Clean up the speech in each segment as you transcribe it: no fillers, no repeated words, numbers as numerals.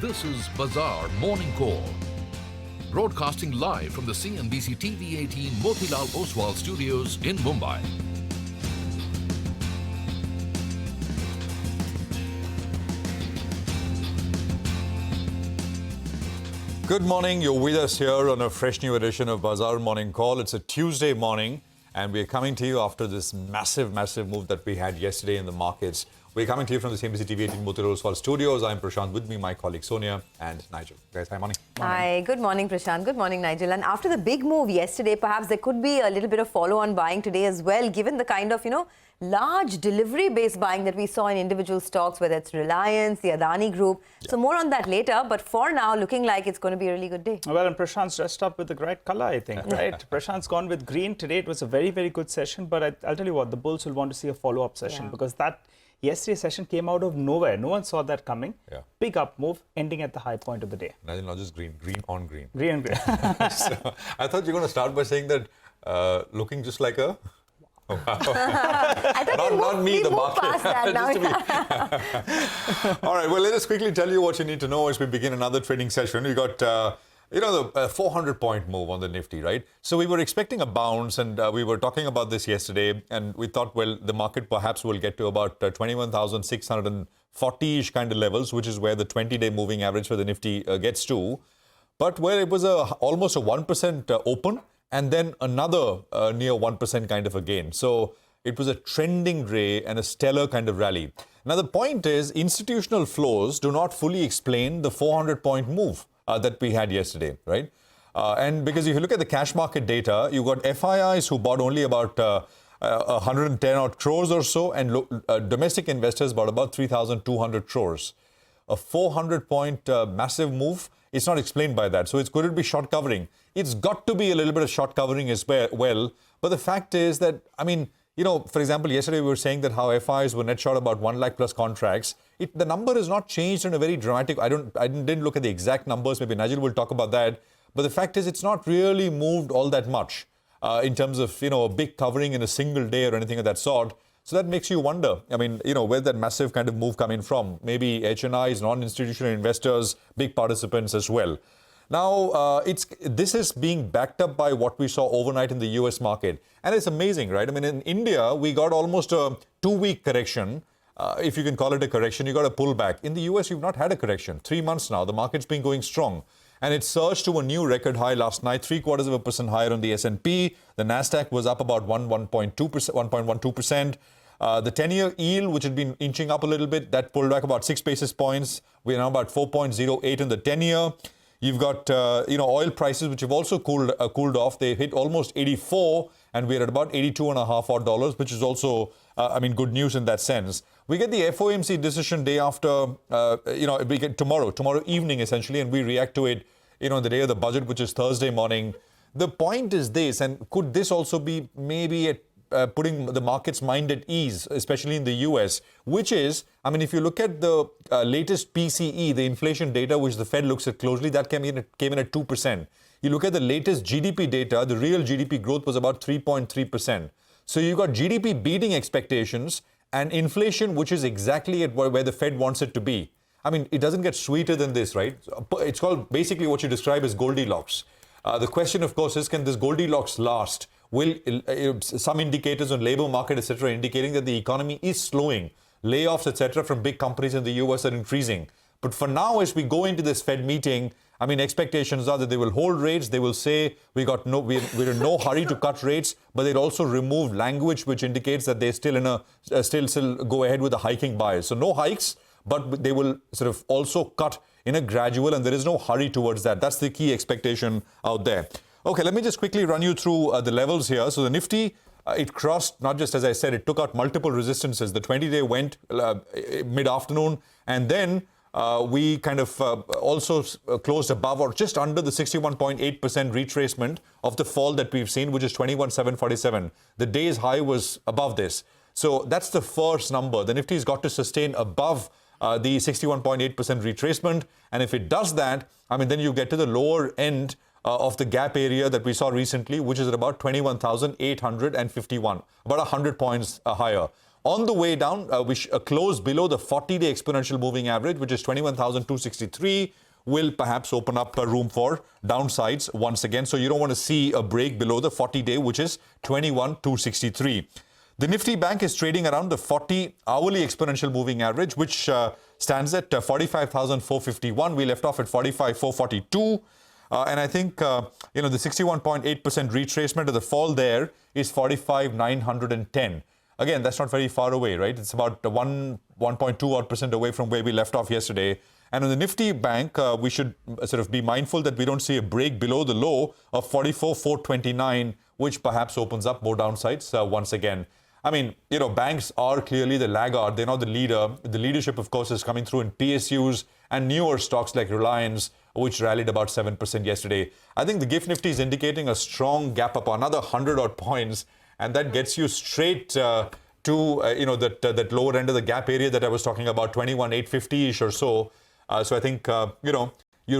This is Bazaar Morning Call. Broadcasting live from the CNBC-TV18 Motilal Oswal studios in Mumbai. Good morning. You're with us here on a fresh new edition of Bazaar Morning Call. It's a Tuesday morning, and we're coming to you after this massive move that we had yesterday in the markets. We're coming to you from the CNBC-TV18 Motilal Oswal studios. I'm Prashant, with me, my colleague Sonia and Nigel. Guys, hi, morning. Hi, good morning, Prashant. Good morning, Nigel. And after the big move yesterday, perhaps there could be a little bit of follow-on buying today as well, given the kind of, large delivery-based buying that we saw in individual stocks, whether it's Reliance, the Adani Group. Yeah. So more on that later. But for now, looking like it's going to be a really good day. Well, and Prashant's dressed up with the right color, I think, right? Prashant's gone with green. Today, it was a very good session. But I'll tell you what, the bulls will want to see a follow-up session because that yesterday's session came out of nowhere. No one saw that coming. Yeah. Big up move, ending at the high point of the day. Nigel, not just green on green. Green on green. So, I thought you were going to start by saying that looking just like a... Oh, wow. not me, the market. All right, well, let us quickly tell you what you need to know as we begin another trading session. We got, the 400-point move on the Nifty, right? So we were expecting a bounce, and we were talking about this yesterday, and we thought, well, the market perhaps will get to about 21,640-ish kind of levels, which is where the 20-day moving average for the Nifty gets to. But where it was almost a 1% open, and then another near 1% kind of a gain. So it was a trending day and a stellar kind of rally. Now, the point is, institutional flows do not fully explain the 400-point move that we had yesterday, right? And because if you look at the cash market data, you got FIIs who bought only about 110 odd crores or so, and domestic investors bought about 3,200 crores. A 400-point massive move, it's not explained by that. So could it be short covering? It's got to be a little bit of short covering as well. But the fact is that, for example, yesterday we were saying that how FIs were net short about 1 lakh plus contracts. The number has not changed in a very dramatic... I didn't look at the exact numbers. Maybe Nigel will talk about that. But the fact is it's not really moved all that much in terms of, a big covering in a single day or anything of that sort. So that makes you wonder, where that massive kind of move coming from? Maybe HNIs, non-institutional investors, big participants as well. Now, this is being backed up by what we saw overnight in the US market. And it's amazing, right? In India, we got almost a 2-week correction. If you can call it a correction, you got a pullback. In the US, you've not had a correction. 3 months now, the market's been going strong. And it surged to a new record high last night, 0.75% higher on the S&P. The Nasdaq was up about 1.12%. The 10-year yield, which had been inching up a little bit, that pulled back about 6 basis points. We're now about 4.08 in the 10-year. You've got, oil prices, which have also cooled off. They hit almost 84, and we're at about 82.5 odd dollars, which is also, good news in that sense. We get the FOMC decision day after, we get tomorrow evening, essentially, and we react to it, on the day of the budget, which is Thursday morning. The point is this, and could this also be maybe putting the market's mind at ease, especially in the US, which is, if you look at the latest PCE, the inflation data, which the Fed looks at closely, that came in at 2%. You look at the latest GDP data, the real GDP growth was about 3.3%. So you got GDP beating expectations and inflation, which is exactly at where the Fed wants it to be. It doesn't get sweeter than this, right? It's called basically what you describe as Goldilocks. The question, of course, is can this Goldilocks last? Will some indicators on labor market, etc., indicating that the economy is slowing, layoffs, etc., from big companies in the US are increasing. But for now, as we go into this Fed meeting, expectations are that they will hold rates. They will say we're in no hurry to cut rates, but they'll also remove language which indicates that they're still still go ahead with a hiking bias. So no hikes, but they will sort of also cut in a gradual, and there is no hurry towards that. That's the key expectation out there. Okay, let me just quickly run you through the levels here. So the Nifty, it crossed, not just as I said, it took out multiple resistances. The 20-day went mid-afternoon, and then we kind of also closed above or just under the 61.8% retracement of the fall that we've seen, which is 21,747. The day's high was above this. So that's the first number. The Nifty's got to sustain above the 61.8% retracement. And if it does that, then you get to the lower end of the gap area that we saw recently, which is at about 21,851, about 100 points higher. On the way down, we close below the 40-day exponential moving average, which is 21,263, will perhaps open up room for downsides once again. So you don't want to see a break below the 40-day, which is 21,263. The Nifty Bank is trading around the 40-hourly exponential moving average, which stands at 45,451. We left off at 45,442. And I think, the 61.8% retracement of the fall there is 45,910. Again, that's not very far away, right? It's about 1.2 odd percent away from where we left off yesterday. And on the Nifty Bank, we should sort of be mindful that we don't see a break below the low of 44,429, which perhaps opens up more downsides once again. I mean, banks are clearly the laggard. They're not the leader. The leadership, of course, is coming through in PSUs and newer stocks like Reliance, which rallied about 7% yesterday. I think the GIFT Nifty is indicating a strong gap up, another 100-odd points, and that gets you straight to that lower end of the gap area that I was talking about, 21,850-ish or so. So I think, you're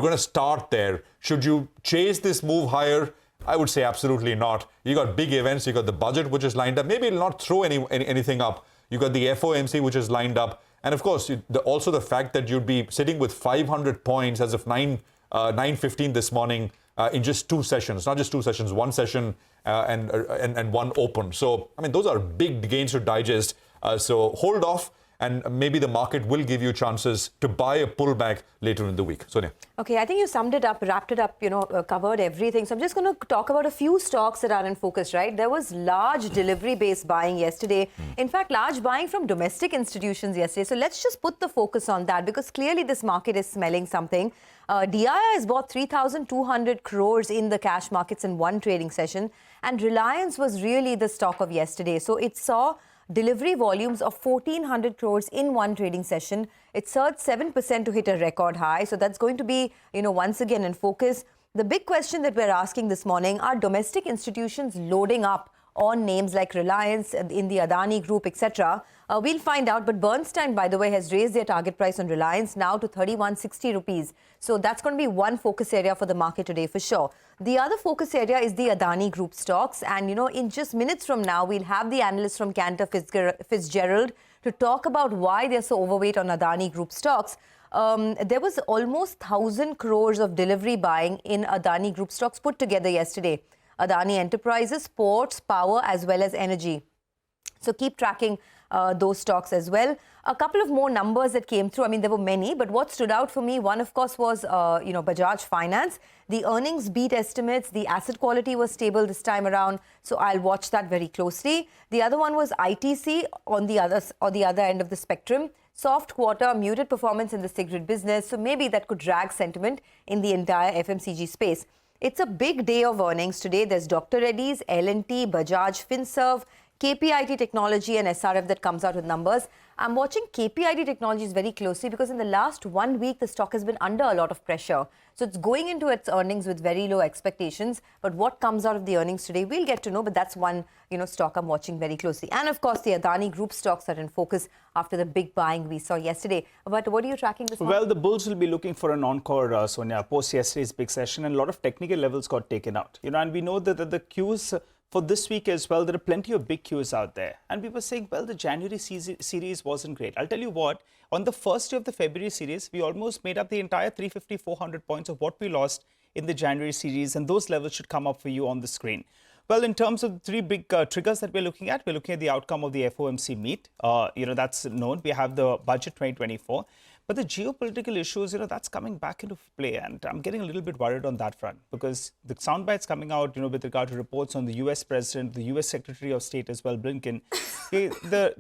going to start there. Should you chase this move higher? I would say absolutely not. You got big events. You got the budget, which is lined up. Maybe it'll not throw anything up. You got the FOMC, which is lined up. And of course, also the fact that you'd be sitting with 500 points as of 9:15 this morning in just two sessions, not just two sessions, one session and one open. So, I mean, those are big gains to digest. So hold off. And maybe the market will give you chances to buy a pullback later in the week. Sonia. Okay, I think you summed it up, wrapped it up, covered everything. So I'm just going to talk about a few stocks that are in focus, right? There was large delivery-based buying yesterday. In fact, large buying from domestic institutions yesterday. So let's just put the focus on that because clearly this market is smelling something. DII has bought 3,200 crores in the cash markets in one trading session. And Reliance was really the stock of yesterday. So it saw delivery volumes of 1,400 crores in one trading session. It surged 7% to hit a record high. So that's going to be, once again in focus. The big question that we're asking this morning, are domestic institutions loading up on names like Reliance in the Adani Group, etc.? We'll find out. But Bernstein, by the way, has raised their target price on Reliance now to 3160 rupees. So that's going to be one focus area for the market today for sure. The other focus area is the Adani Group stocks. And, in just minutes from now, we'll have the analyst from Cantor Fitzgerald to talk about why they're so overweight on Adani Group stocks. There was almost 1,000 crores of delivery buying in Adani Group stocks put together yesterday. Adani Enterprises, ports, power, as well as energy. So keep tracking those stocks as well. A couple of more numbers that came through. I mean, there were many, but what stood out for me, one, of course, was, Bajaj Finance. The earnings beat estimates. The asset quality was stable this time around. So I'll watch that very closely. The other one was ITC on the other end of the spectrum. Soft quarter, muted performance in the cigarette business. So maybe that could drag sentiment in the entire FMCG space. It's a big day of earnings today. There's Dr. Reddy's, L&T, Bajaj Finserv, KPIT Technology and SRF that comes out with numbers. I'm watching KPIT Technologies very closely because in the last 1 week, the stock has been under a lot of pressure. So it's going into its earnings with very low expectations. But what comes out of the earnings today, we'll get to know. But that's one, stock I'm watching very closely. And of course, the Adani Group stocks are in focus after the big buying we saw yesterday. But what are you tracking this morning? Well, the bulls will be looking for an encore, Sonia, post yesterday's big session. And a lot of technical levels got taken out. And we know that the cues for this week as well, there are plenty of big cues out there. And people saying, well, the January series wasn't great. I'll tell you what, on the first day of the February series, we almost made up the entire 350, 400 points of what we lost in the January series. And those levels should come up for you on the screen. Well, in terms of the three big triggers that we're looking at the outcome of the FOMC meet. That's known. We have the budget 2024. But the geopolitical issues, that's coming back into play. And I'm getting a little bit worried on that front because the soundbites coming out, with regard to reports on the US president, the US Secretary of State as well, Blinken, the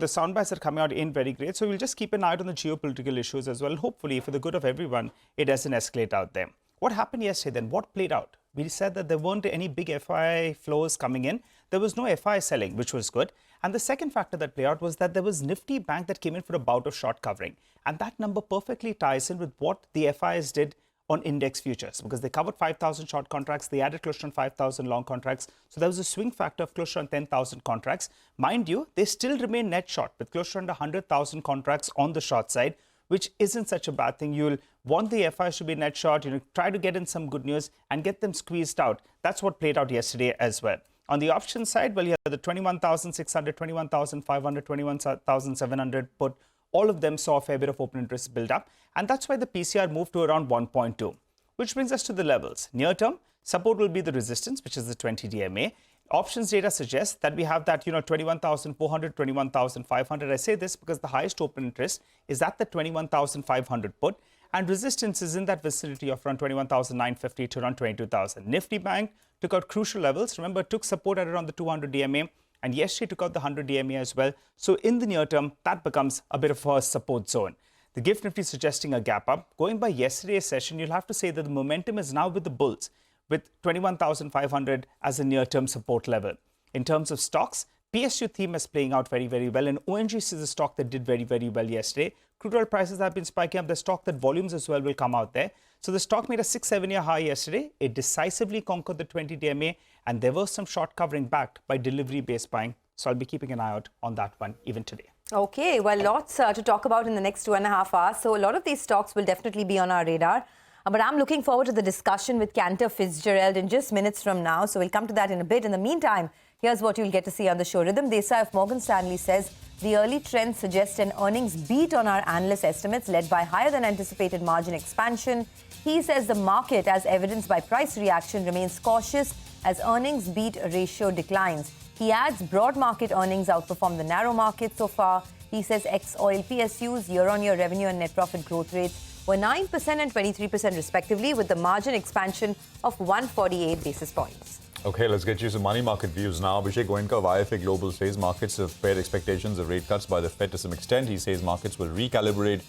soundbites are coming out in very great. So we'll just keep an eye on the geopolitical issues as well. And hopefully, for the good of everyone, it doesn't escalate out there. What happened yesterday then? What played out? We said that there weren't any big FI flows coming in. There was no FI selling, which was good. And the second factor that played out was that there was Nifty Bank that came in for a bout of short covering. And that number perfectly ties in with what the FIs did on index futures because they covered 5,000 short contracts. They added close to 5,000 long contracts. So there was a swing factor of close to 10,000 contracts. Mind you, they still remain net short with close to 100,000 contracts on the short side, which isn't such a bad thing. You'll want the FIs to be net short, try to get in some good news and get them squeezed out. That's what played out yesterday as well. On the option side, well, you have the 21,600, 21,500, 21,700 put. All of them saw a fair bit of open interest build up. And that's why the PCR moved to around 1.2, which brings us to the levels. Near term, support will be the resistance, which is the 20 DMA. Options data suggests that we have that, 21,400, 21,500. I say this because the highest open interest is at the 21,500 put. And resistance is in that vicinity of around 21,950 to around 22,000. Nifty Bank took out crucial levels. Remember, took support at around the 200 DMA. And yesterday took out the 100 DMA as well. So in the near term, that becomes a bit of a support zone. The GIFT Nifty suggesting a gap up. Going by yesterday's session, you'll have to say that the momentum is now with the bulls, with 21,500 as a near-term support level. In terms of stocks, PSU theme is playing out very, very well. And ONGC is a stock that did very, very well yesterday. Crude oil prices have been spiking up. The stock that volumes as well will come out there. So the stock made a 6-7-year high yesterday. It decisively conquered the 20 DMA. And there was some short covering backed by delivery-based buying. So I'll be keeping an eye out on that one even today. Okay, well, lots to talk about in the next 2.5 hours. So a lot of these stocks will definitely be on our radar. But I'm looking forward to the discussion with Cantor Fitzgerald in just minutes from now. So we'll come to that in a bit. In the meantime, here's what you'll get to see on the show. Rhythm Desai of Morgan Stanley says the early trends suggest an earnings beat on our analyst estimates led by higher than anticipated margin expansion. He says the market, as evidenced by price reaction, remains cautious as earnings beat ratio declines. He adds broad market earnings outperform the narrow market so far. He says ex-oil PSUs year-on-year revenue and net profit growth rates were 9% and 23% respectively, with the margin expansion of 148 basis points. Okay, let's get you some money market views now. Abhishek Goenka of IFA Global says markets have paired expectations of rate cuts by the Fed to some extent. He says markets will recalibrate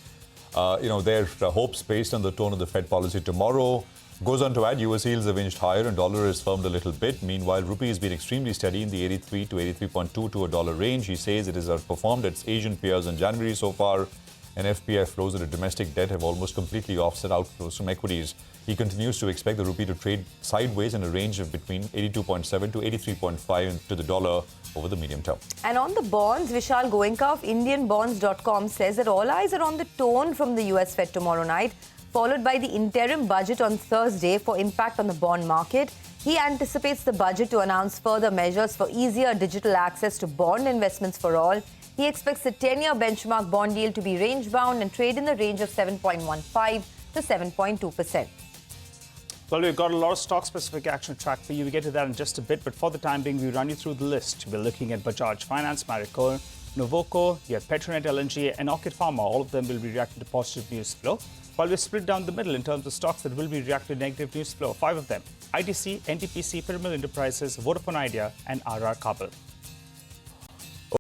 their hopes based on the tone of the Fed policy tomorrow. Goes on to add, US yields have inched higher and dollar has firmed a little bit. Meanwhile, rupee has been extremely steady in the 83 to 83.2 to a dollar range. He says it has outperformed its Asian peers in January so far. And FPI flows into domestic debt have almost completely offset outflows from equities. He continues to expect the rupee to trade sideways in a range of between 82.7 to 83.5 to the dollar over the medium term. And on the bonds, Vishal Goenka of IndianBonds.com says that all eyes are on the tone from the US Fed tomorrow night, followed by the interim budget on Thursday for impact on the bond market. He anticipates the budget to announce further measures for easier digital access to bond investments for all. He expects the 10-year benchmark bond yield to be range-bound and trade in the range of 7.15 to 7.2%. Well, we've got a lot of stock-specific action tracked for you. We get to that in just a bit, but for the time being, we run you through the list. We're looking at Bajaj Finance, Marico, Novoco, you have Petronet LNG, and Orchid Pharma. All of them will be reacting to positive news flow, while we're split down the middle in terms of stocks that will be reacting to negative news flow. 5 of them: ITC, NTPC, Pyramid Enterprises, Vodafone Idea, and RR Kabel.